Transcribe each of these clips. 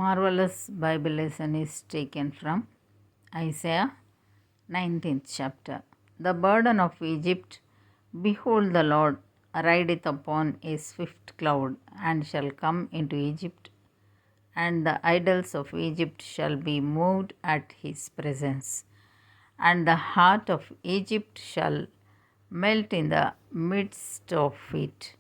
Marvelous Bible lesson is taken from Isaiah 19th chapter. The burden of Egypt, behold, the Lord rideth upon a swift cloud, and shall come into Egypt, and the idols of Egypt shall be moved at his presence, and the heart of Egypt shall melt in the midst of it.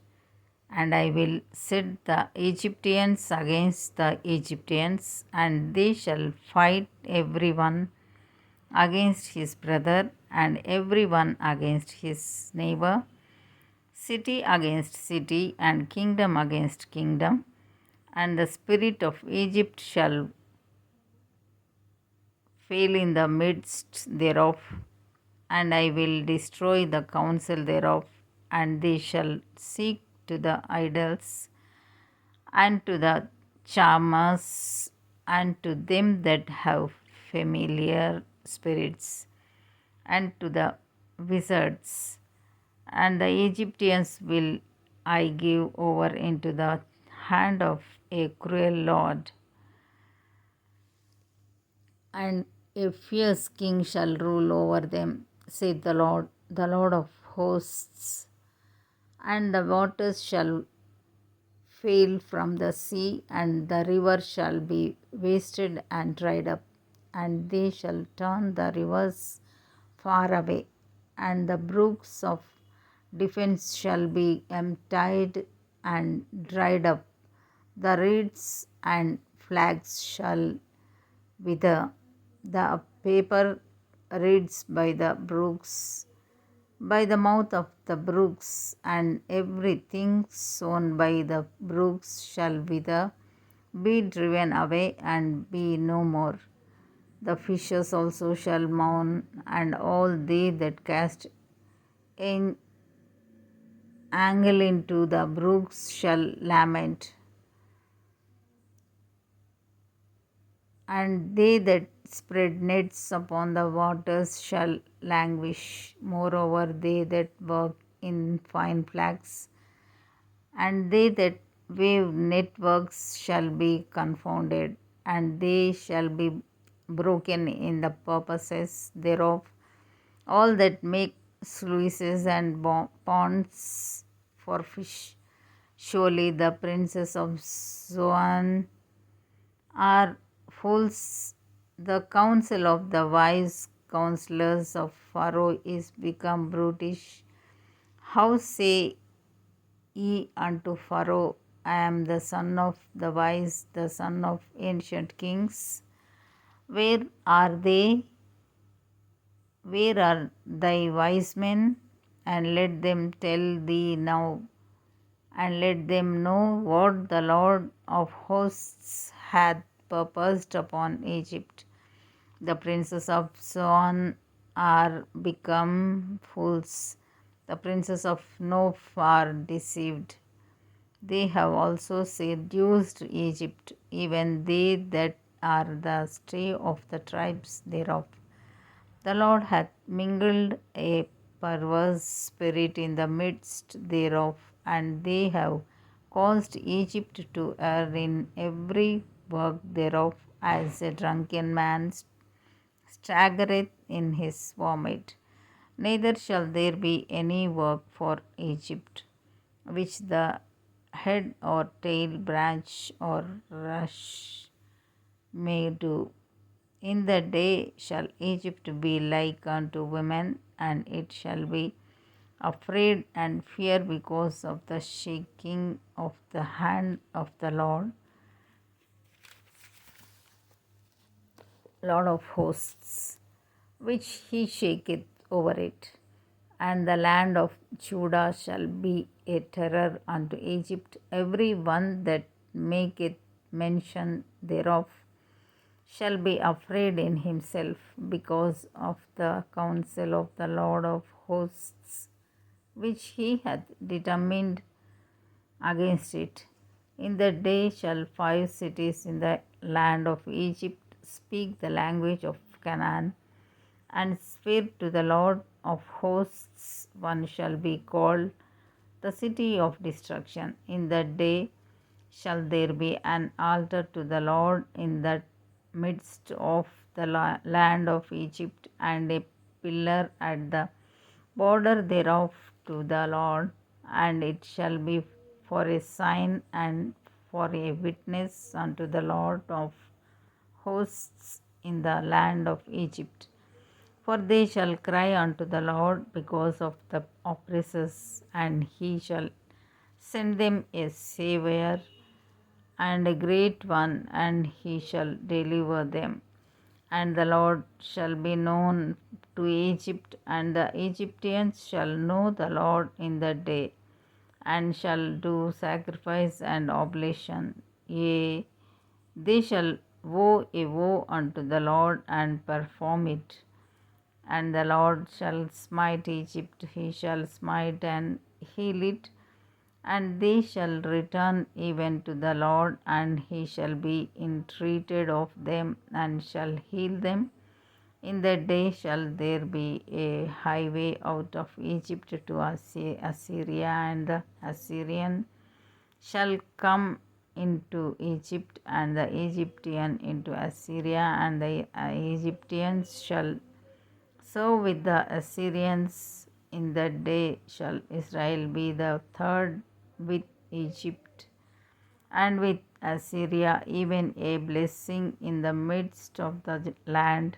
And I will set the Egyptians against the Egyptians, and they shall fight every one against his brother, and every one against his neighbor, city against city, and kingdom against kingdom. And the spirit of Egypt shall fail in the midst thereof, and I will destroy the counsel thereof, and they shall seek to the idols and to the charmers and to them that have familiar spirits and to the wizards, and the Egyptians will I give over into the hand of a cruel lord, and a fierce king shall rule over them, saith the Lord of hosts. And the waters shall fail from the sea, and the river shall be wasted and dried up, and they shall turn the rivers far away, and the brooks of defense shall be emptied and dried up. The reeds and flags shall wither, the paper reeds by the brooks, by the mouth of the brooks, and everything sown by the brooks shall wither, be driven away, and be no more. The fishes also shall mourn, and all they that cast in angle into the brooks shall lament, and they that spread nets upon the waters shall languish. Moreover, they that work in fine flax, and they that weave networks shall be confounded, and they shall be broken in the purposes thereof. All that make sluices and ponds for fish. Surely the princes of Zoan are fools. The counsel of the wise counselors of Pharaoh is become brutish. How say ye unto Pharaoh, I am the son of the wise, the son of ancient kings? Where are they? Where are thy wise men? And let them tell thee now, and let them know what the Lord of hosts hath purposed upon Egypt. The princes of Zoan are become fools. The princes of Noph are deceived. They have also seduced Egypt, even they that are the stray of the tribes thereof. The Lord hath mingled a perverse spirit in the midst thereof, and they have caused Egypt to err in every work thereof, as a drunken man staggereth in his vomit. Neither shall there be any work for Egypt, which the head or tail, branch or rush may do. In that day shall Egypt be like unto women, and it shall be afraid and fear because of the shaking of the hand of the Lord of hosts, which he shaketh over it. And the land of Judah shall be a terror unto Egypt. Every one that maketh mention thereof shall be afraid in himself because of the counsel of the Lord of hosts, which he hath determined against it. In that day shall 5 cities in the land of Egypt speak the language of Canaan, and swear to the Lord of hosts. One shall be called the city of destruction. In that day shall there be an altar to the Lord in the midst of the land of Egypt, and a pillar at the border thereof to the Lord, and it shall be for a sign and for a witness unto the Lord of hosts in the land of Egypt. For they shall cry unto the Lord because of the oppressors, and he shall send them a Saviour and a great one, and he shall deliver them. And the Lord shall be known to Egypt, and the Egyptians shall know the Lord in that day, and shall do sacrifice and oblation. Yea, they shall vow a vow unto the Lord and perform it. And the Lord shall smite Egypt, he shall smite and heal it, and they shall return even to the Lord, and he shall be entreated of them, and shall heal them. In that day shall there be a highway out of Egypt to Assyria, and the Assyrian shall come into Egypt, and the Egyptian into Assyria, and the Egyptians shall serve with the Assyrians. In that day shall Israel be the third with Egypt and with Assyria, even a blessing in the midst of the land,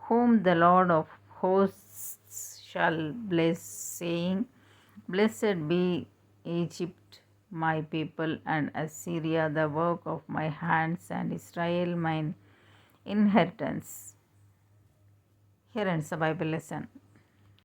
whom the Lord of hosts shall bless, saying, Blessed be Egypt, my people, and Assyria, the work of my hands, and Israel, mine inheritance. Here ends the Bible lesson.